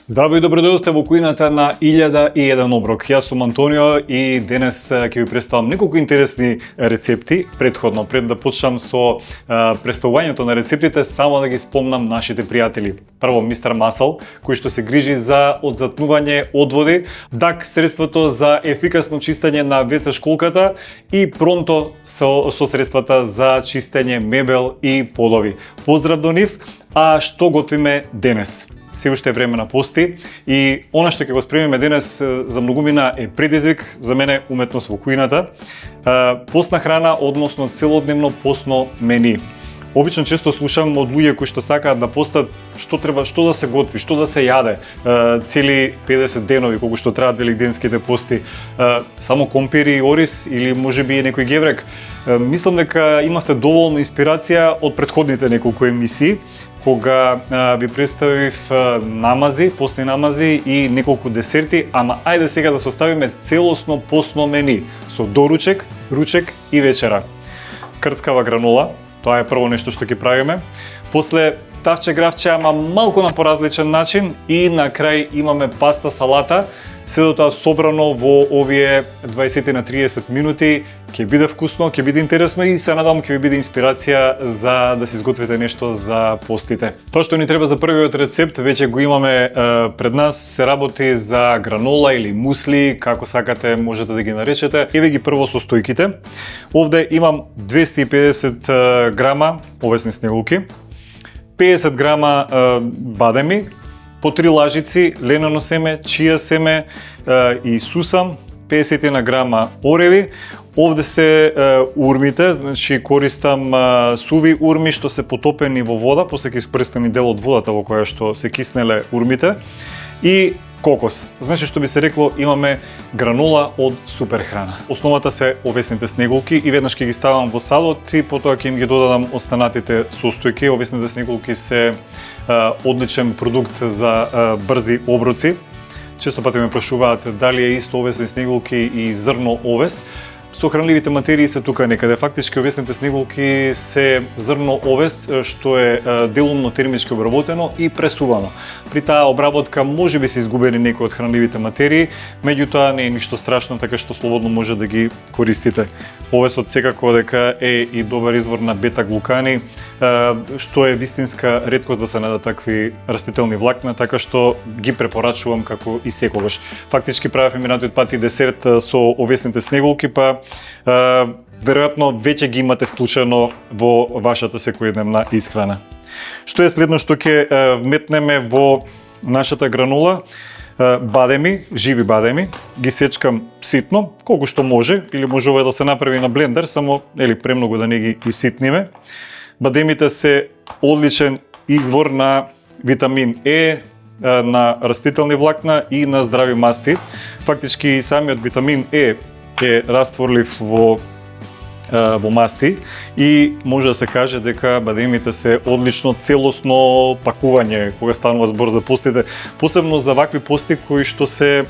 Здраво и добродојавте во кујната на 1001 оброк. Јас сум Антонио и денес ќе ви представам неколку интересни рецепти. Претходно, пред да почнам со представувањето на рецептите, само да ги спомнам нашите пријатели. Прво, Мистер Масл, кој што се грижи за одзатнување одводи, DAK, средството за ефикасно чистење на WC школката и Pronto со средствата за чистење мебел и подови. Поздрав до нив, а што готвиме денес? Се уште е време на пости и она што ќе го спремиме денес за многумина е предизвик, за мене уметност во кујната. Постна храна, односно целодневно постно мени. Обично често слушам од луѓе кои што сакаат да постат што да се готви, што да се јаде, цели 50 денови колку што траат великденските пости, само компири и ориз или можеби некој геврек. Мислам дека имавте доволно инспирација од претходните неколку емисии, кога ви представив намази, постни намази и неколку десерти, ама ајде сега да составиме целосно постно мени со доручек, ручек и вечера. Крцкава гранола, тоа е прво нешто што ќе правиме. После тавче гравче, ама малку на поразличен начин и на крај имаме паста салата. Седо тоа собрано во овие 20 на 30 минути, ќе биде вкусно, ќе биде интересно и се надам ќе ви биде инспирација за да се изготвите нешто за постите. Тоа што ни треба за првиот рецепт, веќе го имаме пред нас, се работи за гранола или мусли, како сакате можете да ги наречете. Еве ги прво состојките. Овде имам 250 грама овесни снегулки, 50 грама бадеми, по 3 лажици ленено семе, чија семе и сусам, 50 на грама ореви. Овде се урмите, значи користам суви урми што се потопени во вода, после ќе испрстам и дел од водата во која што се киснеле урмите и кокос. Значи што би се рекло, имаме гранола од супер храна. Основата се овесните снегулки и веднаш ќе ги ставам во салот и потоа ќе им ги додадам останатите состојки. Овесните снегулки се одличен продукт за брзи оброци. Често пати ме прашуваат дали е исто овесни снегулки и зрно овес. Сохранливите материи се тука некаде. Фактички овесните снегулки се зрно овес што е делумно термички обработено и пресувано. При таа обработка може би се изгубени некои од хранливите материи, меѓутоа не е ништо страшно, така што слободно може да ги користите. Овесот секако дека е и добар извор на бета-глукани, што е вистинска реткост да се најдат такви растителни влакна, така што ги препорачувам како и секогаш. Фактички правев минатиот пат и десерт со овесните снегулки, па веројатно веќе ги имате вклучено во вашата секојдневна исхрана. Што е следно што ќе вметнеме во нашата гранола? Бадеми, живи бадеми, ги сечкам ситно, колку што може, или може ова да се направи на блендер, само премногу да не ги иситниме. Бадемите се одличен извор на витамин Е, на растителни влакна и на здрави масти. Фактички самиот витамин Е растворлив во масти и може да се каже дека бадемите се одлично целосно пакување кога станува збор за постите, посебно за вакви пости кои што се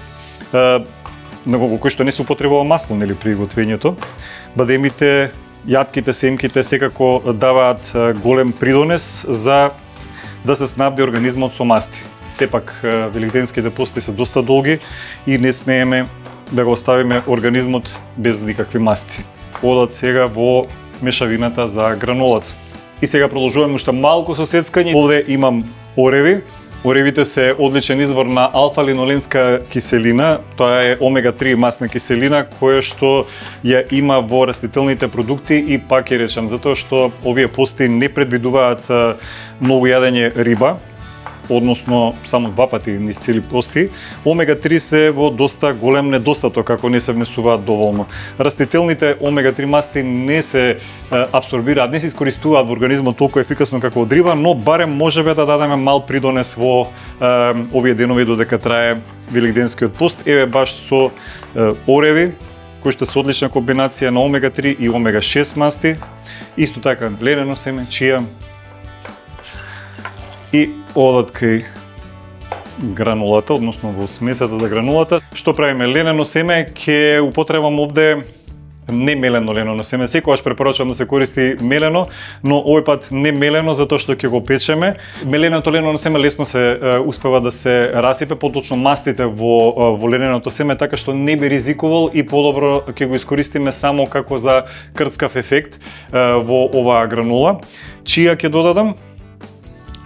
во кои што не се употребува масло при готвењето. Бадемите, јатките, семките секако даваат голем придонес за да се снабди организмот со масти. Сепак великденските пости се доста долги и не смееме да го оставиме организмот без никакви масти. Одат сега во мешавината за гранолата. И сега продолжуваме уште малку со сецкање. Овде имам ореви. Оревите се одличен извор на алфа-линоленска киселина. Тоа е омега-3 масна киселина која што ја има во растителните продукти и пак ќе речам затоа што овие пости не предвидуваат многу јадење риба, односно само 2 пати низ цели пости. Омега-3 се во доста голем недостаток ако не се внесуваат доволно. Растителните омега-3 масти не се апсорбираат, не се искористуваат во организмот толку ефикасно како од риба, но барем можеме да дадеме мал придонес во овие денови додека трае великденскиот пост. Еве баш со ореви, кои што се одлична комбинација на омега-3 и омега-6 масти. Исто така ленено семе, чија и одат кај гранулата, односно во смесата за гранулата. Што правиме? Ленено семе ќе употребам овде не мелено ленено семе. Секогаш препорачувам да се користи мелено, но овој пат не мелено затоа што ќе го печеме. Меленото ленено семе лесно се успева да се расипе, поточно мастите во лененото семе, така што не би ризикувал и подобро ќе го искористиме само како за крцкав ефект во оваа гранула. Чија ќе додадам,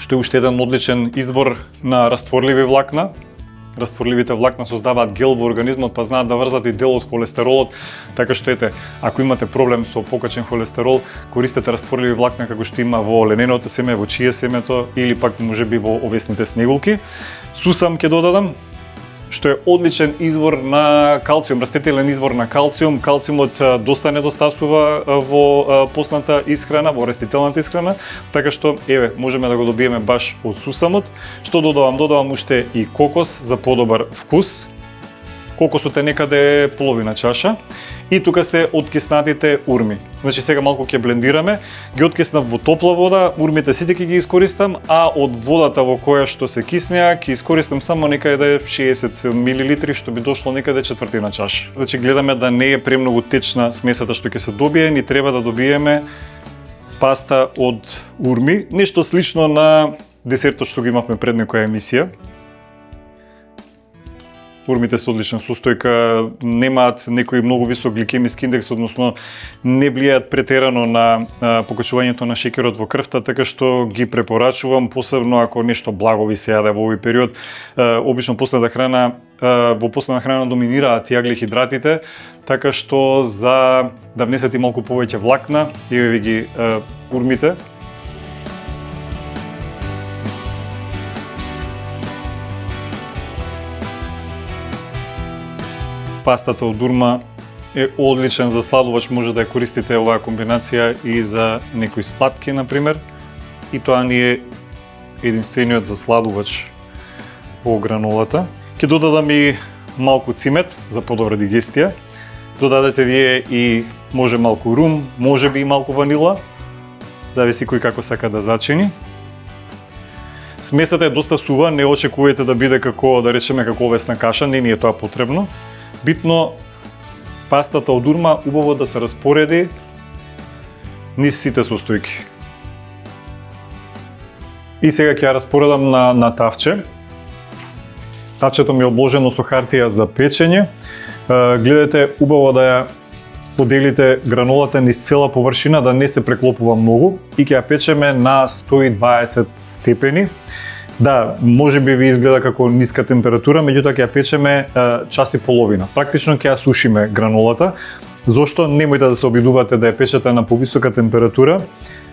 што е уште еден одличен извор на растворливи влакна. Растворливите влакна создаваат гел во организмот, па знаат да врзат и дел од холестеролот, така што ете, ако имате проблем со покачен холестерол, користете растворливи влакна како што има во лененото семе, во чија семето или пак можеби во овесните снегулки. Сусам ќе додадам, што е одличен извор на калциум, растителен извор на калциум. Калциумот доста недостасува во посната исхрана, во растителната исхрана, така што еве можеме да го добиеме баш од сусамот. Што додавам? Додавам уште и кокос за подобар вкус. Кокосот е некаде половина чаша. И тука се откиснатите урми. Значи сега малку ќе блендираме, ги откиснав во топла вода, урмите сите ќе ги искористам, а од водата во која што се киснеа, ќе искористам само некаде 60 мл, што би дошло некаде четвртина чаша. Значи гледаме да не е премногу течна смесата што ќе се добие, ни треба да добиеме паста од урми, нешто слично на десертот што го имавме пред некоја емисија. Урмите се одлична состојка, немаат некој многу висок гликемиски индекс, односно не влијаат претерано на покачувањето на шеќерот во крвта, така што ги препорачувам, посебно ако нешто благо ви се јаде во овој период. Обично во последна храна доминираат јаглихидратите, така што за да внесете малку повеќе влакна, еве ви ги урмите. Пастата од урма е одличен за сладувач, може да ја користите оваа комбинација и за некои сладки, например. И тоа ни е единствениот за сладувач во гранулата. Ќе додадам и малку цимет за подобра дигестија. Додадете вие и може малку рум, може би и малку ванила, зависи кој како сака да зачини. Смесата е доста сува, не очекувајте да биде како, да речеме, како овесна каша, не ни е тоа потребно. Битно, пастата од урма убаво да се распореди низ сите состојки. И сега ќе ја распоредам на тавче. Тавчето ми е обложено со хартија за печење. Гледате убаво да ја поделите гранулата низ цела површина, да не се преклопува многу и ќе ја печеме на 120 степени. Да, може би ви изгледа како ниска температура, меѓутоа ќе ја печеме час и половина. Практично ќе ја сушиме гранулата. Зошто? Немојте да се обидувате да ја печете на повисока температура,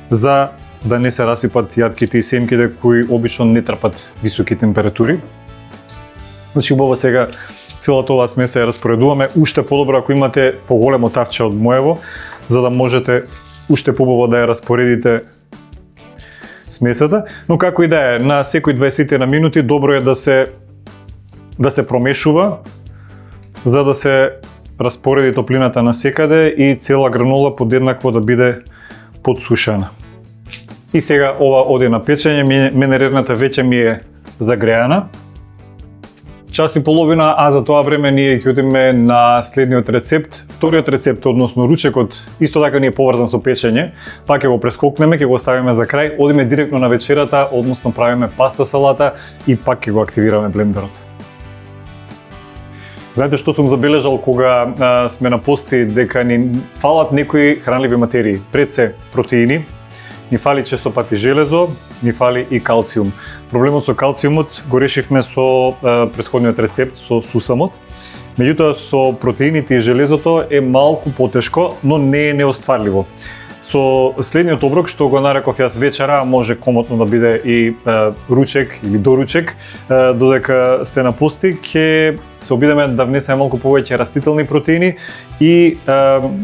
за да не се расипат јатките и семките кои обично не трпат високи температури. Значи убаво сега целата оваа смеса ја распоредуваме. Уште подобро ако имате поголемо тавче од моево, за да можете уште побаво да ја распоредите смесата, но како и да е, на секој 20 на минути добро е да се промешува за да се распореди топлината насекаде и цела гранула подеднакво да биде подсушена. И сега ова оди на печење, мене рерната веќе ми е загреана. Час и половина, а за тоа време ние ќе одиме на следниот рецепт. Вториот рецепт, односно ручекот, исто така ни е поврзан со печење. Пак ќе го прескокнеме, ќе го оставиме за крај, одиме директно на вечерата, односно правиме паста салата и пак ќе го активираме блендерот. Знаете што сум забележал кога сме на пости, дека ни фалат некои хранливи материи, пред се протеини, ни фали често пати железо, ни фали и калциум. Проблемот со калциумот го решивме со претходниот рецепт со сусамот. Меѓутоа со протеините и железото е малку потешко, но не е неостварливо. Со следниот оброк што го нареков јас вечера, може комотно да биде и ручек или доручек, додека сте на пости, ќе се обидеме да внесеме малку повеќе растителни протеини и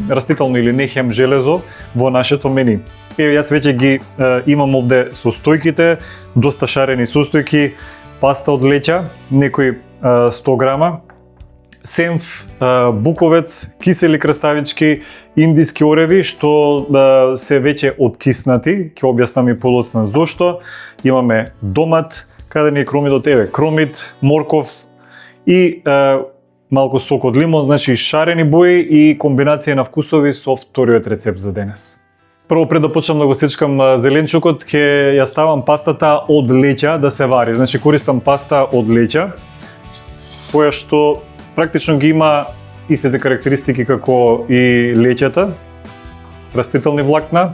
растително или нехем железо во нашето мени. Еве јас веќе ги имам овде состојките, доста шарени состојки, паста од леќа, некои 100 грама, сенф, буковец, кисели краставички, индиски ореви што се веќе откиснати, ќе објаснам и подоцна зошто. Имаме домат, каде ни е кромидот, еве, кромид, морков и малку сок од лимон, значи шарени бои и комбинација на вкусови со вториот рецепт за денес. Прво, пред да почнам да го сечкам зеленчукот, ќе ја ставам пастата од леќа да се вари. Значи користам паста од леќа, која што практично ги има истите карактеристики како и леќата, растителни влакна,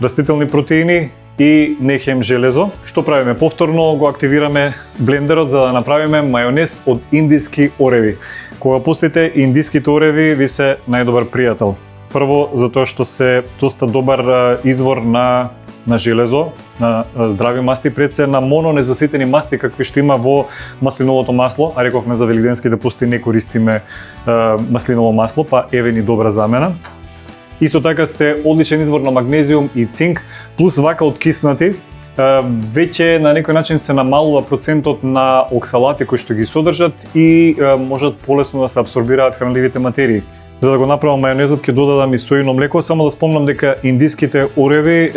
растителни протеини и не хем железо. Што правиме? Повторно го активираме блендерот за да направиме мајонез од индиски ореви. Кога пустите индиските ореви, ви се најдобар пријател. Прво, затоа што се доста добар извор на железо, на здрави масти, пред се на мононезаситени масти какви што има во маслиновото масло, а рековме за велигденските пости не користиме маслиново масло, па еве ни добра замена. Исто така се одличен извор на магнезиум и цинк, плюс вака откиснати, веќе на некој начин се намалува процентот на оксалати кои што ги содржат и можат полесно да се абсорбираат хранливите материи. За да го направам мајонезот ќе додадам и сојно млеко, само да спомнам дека индиските ореви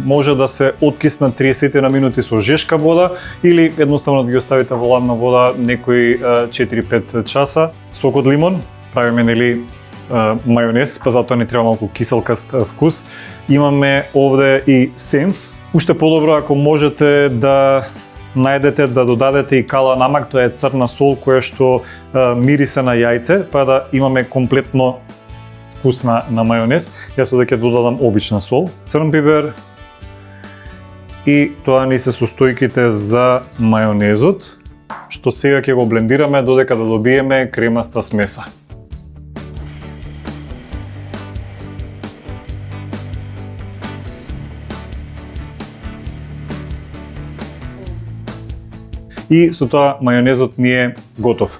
може да се откиснат 30 на минути со жешка вода или едноставно да ги оставите во ладна вода некои 4-5 часа. Сок од лимон, правиме мајонез, па затоа не треба малку киселкаст вкус. Имаме овде и сенф. Уште подобро ако можете да најдете да додадете и кала намак, тоа е црна сол која што мириса на јајце, па да имаме комплетно вкус на мајонез. Јас ќе додадам обична сол, црн пипер и тоа ни се состојките за мајонезот, што сега ќе го блендираме додека да добиеме кремаста смеса. И со тоа мајонезот ни е готов.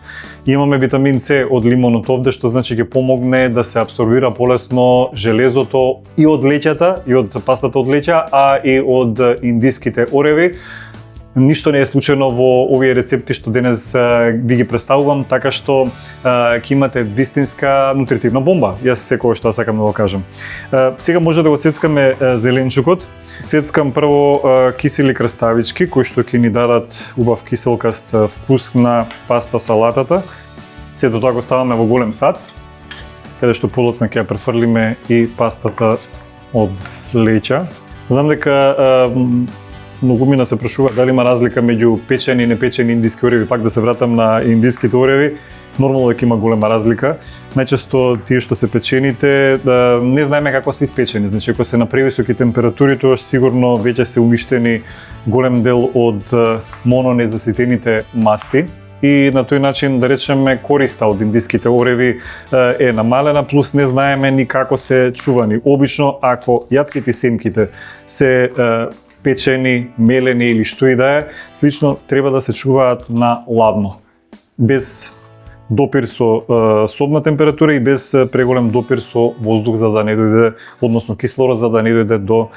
Имаме витамин С од лимонот овде, што значи ќе помогне да се абсорбира полесно железото и од леќата, и од пастата од леќа, а и од индиските ореви. Ништо не е случајно во овие рецепти што денес ви ги представувам, така што ќе имате вистинска нутритивна бомба. Јас секогаш тоа сакам да го кажам. Сега може да го сецкаме зеленчукот. Сецкам прво кисели краставички кои што ќе ни дадат убав киселкаст вкус на паста салатата. Сето тоа го ставаме во голем сад, каде што подоцна ќе ја префрлиме и пастата од леќа. Знам дека многумина се прашува дали има разлика меѓу печени и непечени индиски ореви, пак да се вратам на индиските ореви. Нормално дека има голема разлика. Најчесто тие што се печените не знаеме како се испечени. Значи ако се на превисоки температури, тоа сигурно веќе се уништени голем дел од мононезаситените масти. И на тој начин, да речеме, користа од индиските ореви е намалена, плюс не знаеме ни како се чувани. Обично, ако јатките и семките се печени, мелени или што и да е, слично треба да се чуваат на ладно, без допир со собна температура и без преголем допир со воздух за да не дојде, односно кислород за да не дојде до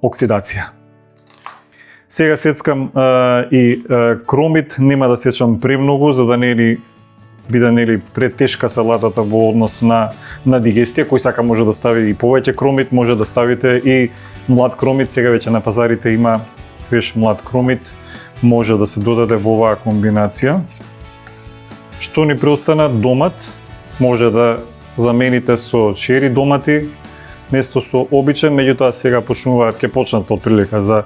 оксидација. Сега сецкам и кромит, нема да сечам премногу за да не биде претешка салатата во однос на дигестија. Кој сака може да стави и повеќе кромит, може да ставите и млад кромит. Сега веќе на пазарите има свеж млад кромит, може да се додаде во оваа комбинација. Што ни преостана? Домат. Може да замените со чери домати, место со обичен, меѓутоа сега ќе почнат отприлика за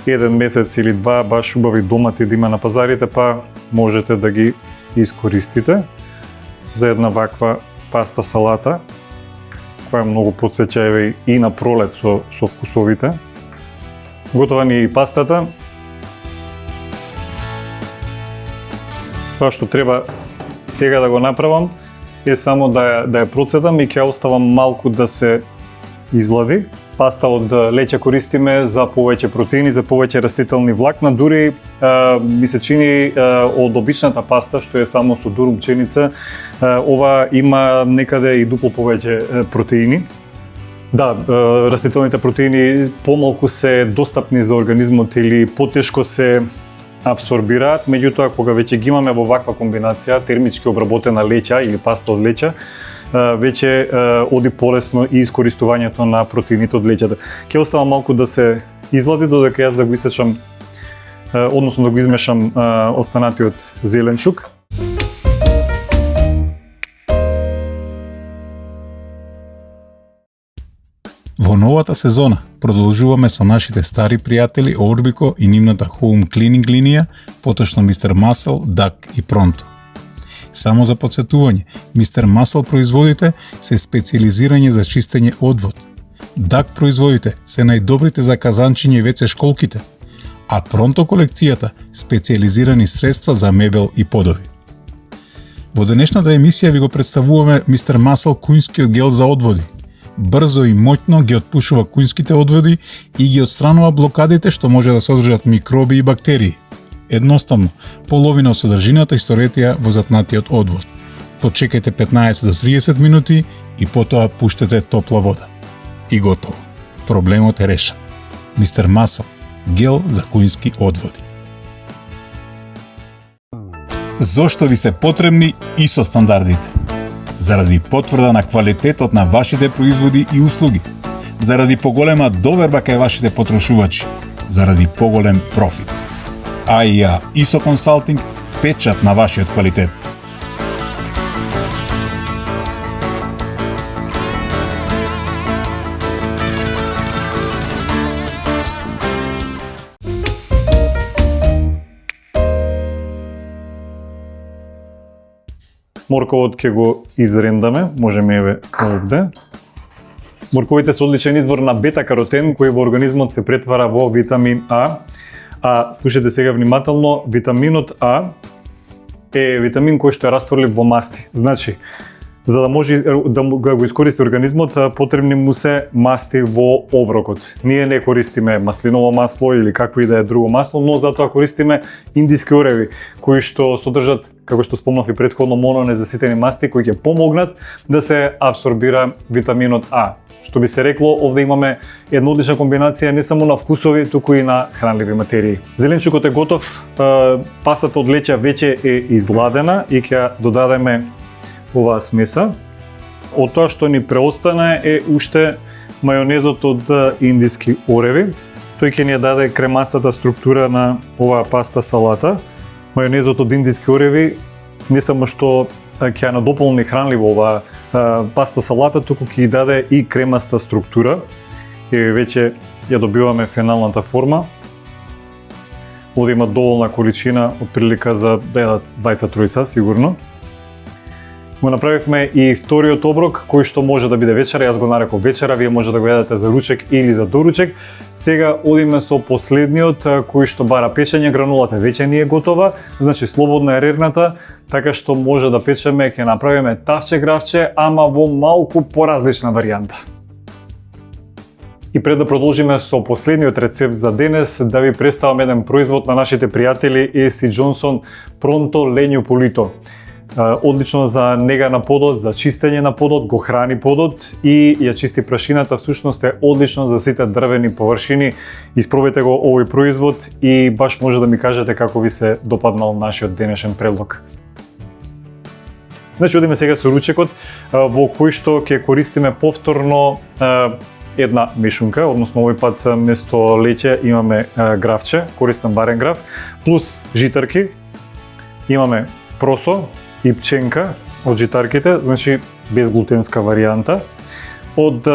1 месец или 2 баш убави домати да има на пазарите, па можете да ги искористите за една ваква паста салата, која многу потсеќа и на пролет со вкусовите. Готова ни е и пастата. Тоа што треба сега да го направам е само да ја процедам и ќе оставам малку да се излади. Паста од леќа користиме за повеќе протеини, за повеќе растителни влакна, дури ми се чини од обичната паста што е само со дурум пченица, ова има некаде и дупло повеќе протеини. Да, растителните протеини помалку се достапни за организмот или потешко се абсорбираат, меѓутоа кога веќе ги имаме во ваква комбинација, термички обработена леќа или паста од леќа, веќе оди полесно и искористувањето на протеините од леќата. Ќе оставам малку да се излади додека јас да го исечам, односно да го измешам останатиот зеленчук. новата сезона продолжуваме со нашите стари пријатели Orbico и нивната Home Cleaning линија, поточно Mr. Muscle, Duck и Pronto. Само за подсетување, Mr. Muscle производите се специализирање за чистење одвод. Duck производите се најдобрите за казанчиње и WC школките, а Pronto колекцијата специализирани средства за мебел и подови. Во денешната емисија ви го представуваме Mr. Muscle кујнскиот гел за одводи. Брзо и моќно ги отпушува кујнските одводи и ги отстранува блокадите што може да содржат микроби и бактерии. Едноставно, половина од содржината исторетија во затнатиот одвод. Почекајте 15 до 30 минути и потоа пуштете топла вода. И готово. Проблемот е решен. Mr. Muscle, гел за кујнски одводи. Зошто ви се потребни ISO стандардите? Заради потврда на квалитетот на вашите производи и услуги, заради поголема доверба кај вашите потрошувачи, заради поголем профит. AIA ISO Consulting, печат на вашиот квалитет. Морковот ќе го изрендаме, можеме еве овде. Морковите се одличен извор на бета-каротен кој во организмот се претвара во витамин А. А слушайте сега внимателно, витаминот А е витамин кој што е растворлив во масти. Значи, за да може да го искористи организмот, потребни му се масти во оброкот. Ние не користиме маслиново масло или какво и да е друго масло, но затоа користиме индиски ореви, кои што содржат, како што спомнав и претходно, мононезаситени масти, кои ќе помогнат да се абсорбира витаминот А. Што би се рекло, овде имаме една одлична комбинација не само на вкусови, туку и на хранливи материи. Зеленчукот е готов, пастата од леќа веќе е изладена и ќе додадеме оваа смеса. Од тоа што ни преостане е уште мајонезот од индиски ореви. Тој ќе ни даде кремастата структура на оваа паста салата. Мајонезот од индиски ореви не само што ќе надополни хранливо оваа паста салата, туку ќе даде и кремаста структура. И веќе ја добиваме финалната форма. Овде има доволна количина, отприлика за двајца-тројца сигурно. Го направивме и вториот оброк, кој што може да биде вечера, јас го нареков вечера, вие може да го јадете за ручек или за доручек. Сега одиме со последниот, кој што бара печење, гранулата веќе ни е готова, значи слободна е рерната, така што може да печеме, ќе направиме тавче гравче, ама во малку поразлична варијанта. И пред да продолжиме со последниот рецепт за денес, да ви представам еден производ на нашите пријатели AC Johnson Pronto Legno Pulito. Одлично за нега на подот, за чистење на подот, го храни подот и ја чисти прашината, всушност е одлично за сите дрвени површини. Испробајте го овој производ и баш може да ми кажете како ви се допаднал нашиот денешен предлог. Значи, одиме сега со ручекот, во кој што ќе користиме повторно една мешунка, односно овој пат место леќе имаме гравче, користам барен грав, плюс житарки, имаме просо и пченка од житарките, значи безглутенска варијанта. Од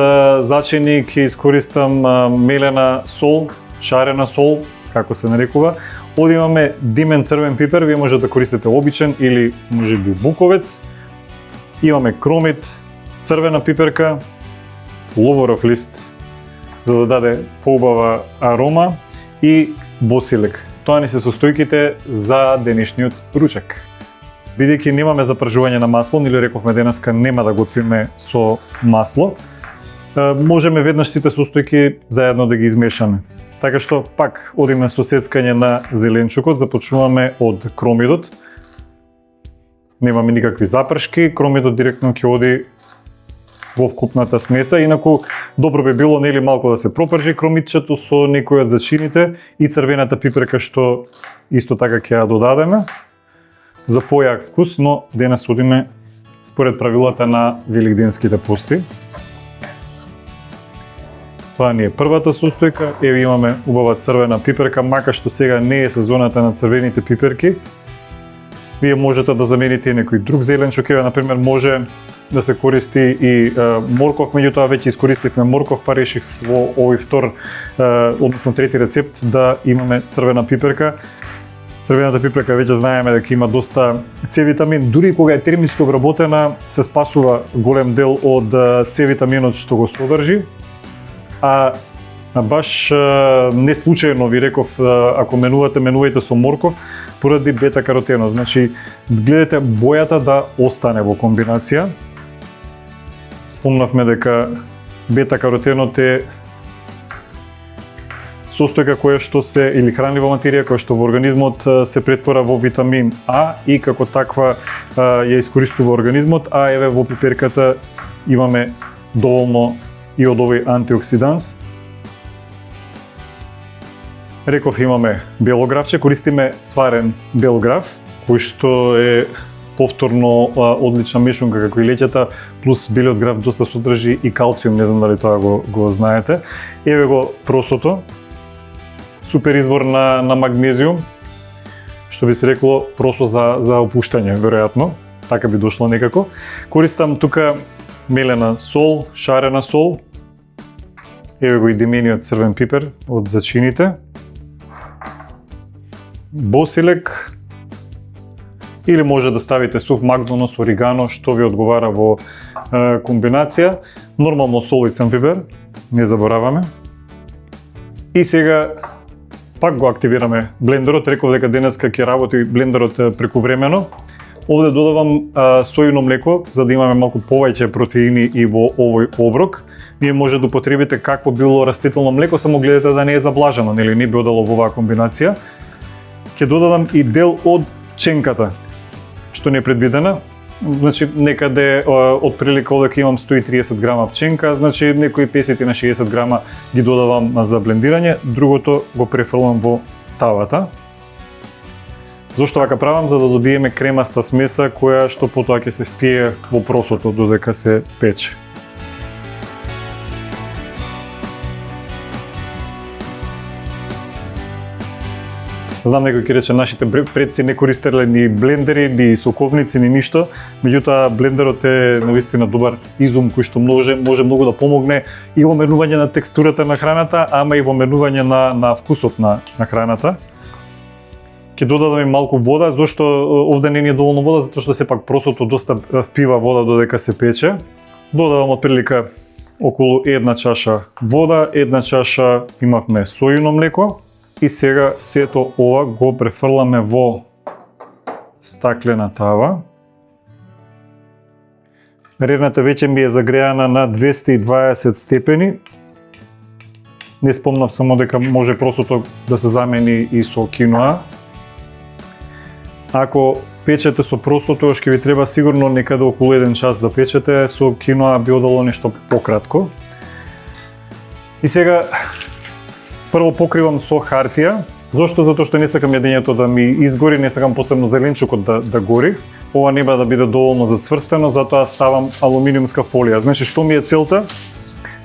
зачини ќе искористам мелена сол, шарена сол, како се нарекува. Овде имаме димен црвен пипер, вие може да користите обичен или може би буковец. Имаме кромит, црвена пиперка, ловоров лист за да даде поубава арома и босилек. Тоа ни се состојките за денешниот ручек. Бидејќи немаме запржување на масло, или рековме денеска нема да готвиме со масло, можеме веднаш сите состојки заедно да ги измешаме. Така што пак одиме со сецкање на зеленчукот, започнуваме од кромидот. Немаме никакви запршки, кромидот директно ќе оди во вкупната смеса, инаку добро би било нели малку да се пропржи кромитчето со некој од зачините и црвената пиперка што исто така ќе ја додадеме за појак вкус, но денес одиме според правилата на великденските пости. Тоа ни е првата состојка. Еве имаме убава црвена пиперка, мака што сега не е сезоната на црвените пиперки. Вие можете да замените некој друг зеленчук, еве например може да се користи и морков, меѓутоа веќе искористивме морков, па решив во овој односно трети рецепт да имаме црвена пиперка. Црвената пиперка веќе знаеме дека има доста С витамин, дури кога е термички обработена се спасува голем дел од С витаминот што го содржи. А баш не случајно ви реков, ако менувајте со морков, поради бета-каротенот. Значи, гледате бојата да остане во комбинација. Спомнавме дека бета-каротенот е состојка која што се, или хранлива материја која што во организмот се претвора во витамин А и како таква ја искористува организмот, а еве во пиперката имаме доволно и од овој антиоксиданс. Реков имаме бело гравче, користиме сварен бел грав, кој што е повторно одлична мешунка како и леќата, плюс белиот грав доста содржи и калциум, не знам дали тоа го знаете. Еве го просото, супер извор на магнезиум, што би се рекло просо за опуштање, веројатно, така би дошло некако. Користам тука мелена сол, шарена сол, еве го и димениот црвен пипер од зачините, босилек, или може да ставите сув магнонос, оригано, што ви одговара во комбинација. Нормално сол и црвен пипер, не забораваме. И сега пак го активираме блендерот, реков дека денеска ќе работи блендерот прекувремено. Овде додавам сојно млеко, за да имаме малку повеќе протеини и во овој оброк. Вие може да употребите какво било растително млеко, само гледате да не е заблажено, нели не би одало во оваа комбинација. Ќе додадам и дел од пченката, што не е предвидена. Значи некаде од прилика овде имам 130 грама пченка, значи некои 50 на 60 грама ги додавам за блендирање, другото го префрлам во тавата. Зошто вака правам? За да добиеме кремаста смеса која што потоа ќе се впие во просото додека се пече. Знам некој ќе рече нашите предци не користеле ни блендери, ни соковници, ни ништо, меѓутоа блендерот е навистина добар изум кој што може многу да помогне и во менување на текстурата на храната, ама и во менување на вкусот на храната. Ќе додадам и малку вода, зашто овде не е доволно вода, затоа што сепак просото доста впива вода додека се пече. Додавам отприлика околу 1 чаша вода, 1 чаша имавме сојно млеко. И сега сето ова го префрламе во стаклена тава. Ревната веќе ми е загреана на 220 степени. Не спомнав само дека може просото да се замени и со киноа. Ако печете со просото, ќе ви треба сигурно некаде околу 1 час да печете, со киноа би одало нешто пократко. И сега прво покривам со хартија. Зошто? Затоа што не сакам јадењето да ми изгори, не сакам посебно зеленчукот да гори. Ова нема да биде доволно зацврстено, затоа ставам алуминиумска фолија. Значи, што ми е целта?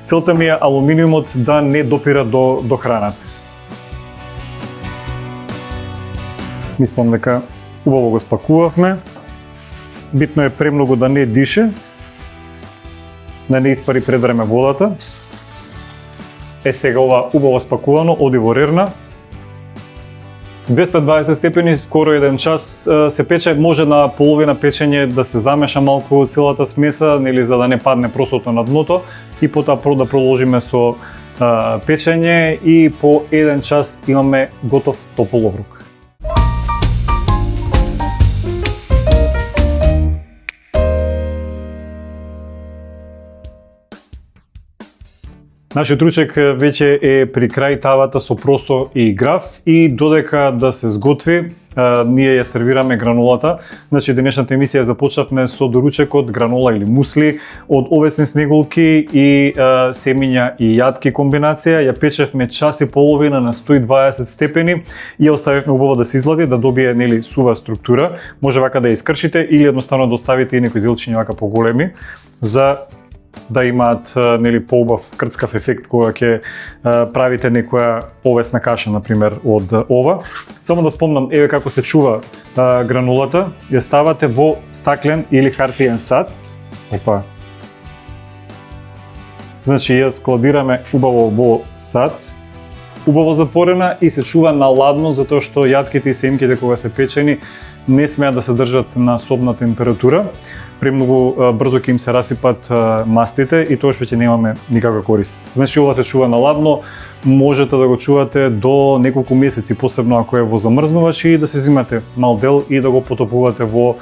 Целта ми е алуминиумот да не допира до храната. Мислам дека убаво го спакувавме. Битно е премногу да не дише, да не испари пред време водата. Сега ова убаво спакувано, оди во рерна. 220 степени, скоро 1 час се пече, може на половина печење да се замеша малку целата смеса, нели за да не падне просото на дното и потоа да продолжиме со печење и по 1 час имаме готов топол оброк. Нашиот ручек веќе е при крај тавата со просо и грав и додека да се сготви, ние ја сервираме гранулата. Значи денешната емисија започнавме со доручекот гранола или мусли од овесни снеголки и семиња и јатки комбинација. Ја печевме час и половина на 120 степени и ја оставивме убаво да се излади, да добие нели сува структура. Може вака да ја искршите или едноставно да оставите и некои делчиња вака поголеми за да имаат нели поубав крцкав ефект кога ќе правите некоја овесна каша на пример од ова. Само да спомнам еве како се чува гранулата. Ја ставате во стаклен или хартиен сад Опа. Значи ја складираме убаво во сад, убаво затворена и се чува на ладно затоа што јатките и семките кога се печени не смеат да се држат на собна температура. Премногу брзо ќе им се расипат мастите и тоа веќе немаме никаква корист. Значи ова се чува на ладно, можете да го чувате до неколку месеци, посебно ако е во замрзнувач, и да се зимате мал дел и да го потопувате во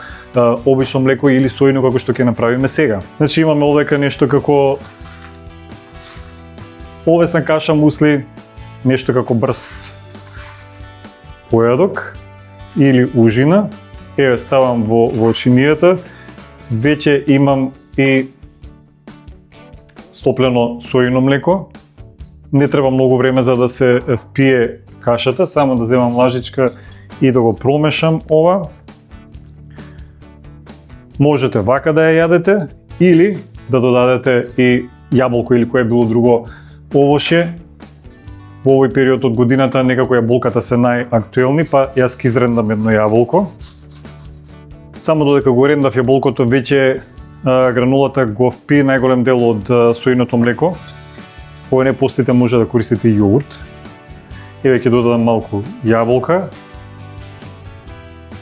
обично млеко или сојно како што ќе направиме сега. Значи имаме овдека нешто како овесна каша мусли, нешто како брз појадок или ужина. Еве ставам во чинијата. Веќе имам и стоплено сојно млеко. Не треба многу време за да се впие кашата, само да земам лажичка и да го промешам ова. Можете вака да ја јадете или да додадете и јаболко или кое било друго овоше. Во овој период од годината некако јаболката се најактуелни, па јас ќе изрендам едно јаболко. Само додека го рендав јаболкото, веќе гранулата го впи најголем дел од сојното млеко. Кога не постите, може да користите јогурт. Еве ќе додадам малку јаболка.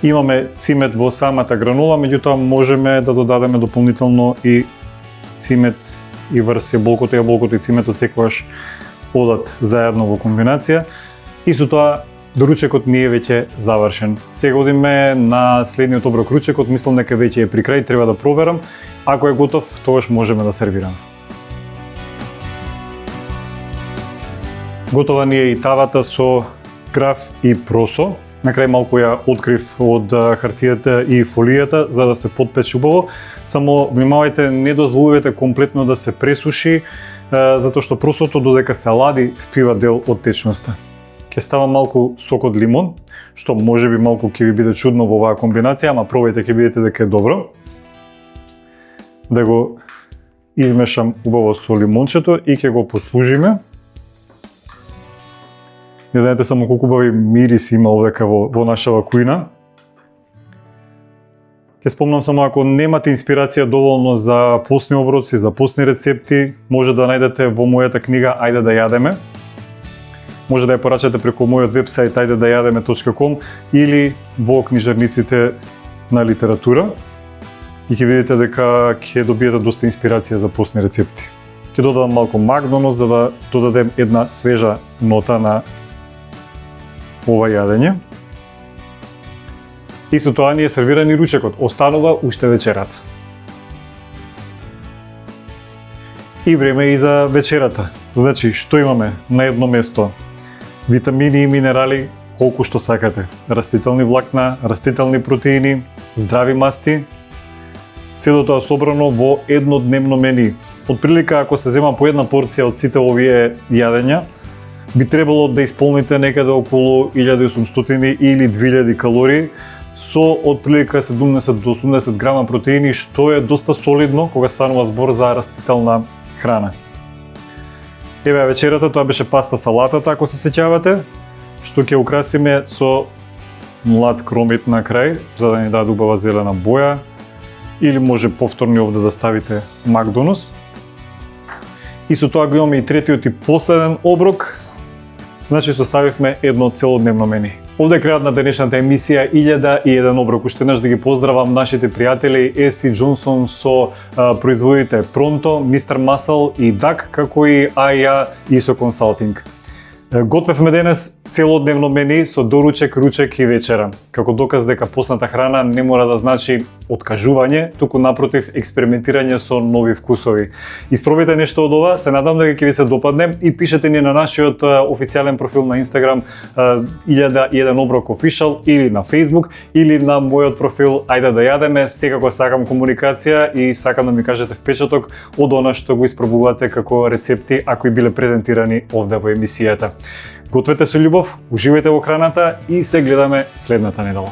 Имаме цимет во самата гранула, меѓутоа можеме да додадеме дополнително и цимет и врз јаболкото. Јаболкото ициметот секогаш одат заедно во комбинација. И со тоа доручекот ни е веќе завршен. Сега одиме на следниот оброк ручекот, мислам дека веќе е при крај, треба да проверам. Ако е готов, тогаш можеме да сервираме. Готова ни е и тавата со граф и просо. На крај малку ја открив од хартијата и фолијата за да се подпече убаво. Само внимавајте, не дозволувате комплетно да се пресуши, затоа што просото додека се лади впива дел од течноста. Ќе ставам малку сок од лимон, што можеби малку ќе ви биде чудно во оваа комбинација, ама пробајте, ќе видите дека е добро. Да го измешам убаво со лимончето и ќе го послужиме. Не знаете само колку убави мириси има овдека во нашава кујна. Ќе спомнам само, ако немате инспирација доволно за постни оброци, за постни рецепти, може да најдете во мојата книга Ајде да јадеме. Може да ја порачате преку мојот вебсајт ajdedajademe.com или во книжарниците на литература и ќе видите дека ќе добиете доста инспирација за постни рецепти. Ќе додадам малку магдонос за да додадем една свежа нота на ова јадење. И со тоа ни е сервиран и ручекот. Останува уште вечерата. И време и за вечерата. Значи, што имаме на едно место? Витамини и минерали колку што сакате. Растителни влакна, растителни протеини, здрави масти. Седо тоа собрано во еднодневно мени. Отприлика, ако се зема по една порција од сите овие јадења, би требало да исполните некаде околу 1800 или 2000 калории со отприлика 70 до 80 грама протеини, што е доста солидно кога станува збор за растителна храна. Еве вечерата, тоа беше паста салатата, ако се сеќавате, што ќе украсиме со млад кромит на крај, за да ни даде убава зелена боја, или може повторно овде да ставите магдонос. И со тоа го имаме и третиот и последен оброк. Значи составивме едно целодневно мени. Овде е крајот на денешната емисија 1001 оброк. Уште еднаш да ги поздравам нашите пријатели Еси Джонсон со производите Pronto, Mr. Muscle и DAC, како и AIA ISO Consulting. Готвевме денес целодневно мени со доручек, ручек и вечера. Како доказ дека посната храна не мора да значи откажување, туку напротив експериментирање со нови вкусови. Испробајте нешто од ова, се надам дека ќе ви се допадне и пишете ни на нашиот официјален профил на Instagram 1001 оброк official или на Facebook или на мојот профил Ајде да јадеме. Секако сакам комуникација и сакам да ми кажете впечаток од она што го испробувате како рецепти, ако и биле презентирани овде во емисијата. Гответе со љубов, уживајте во храната и се гледаме следната недела.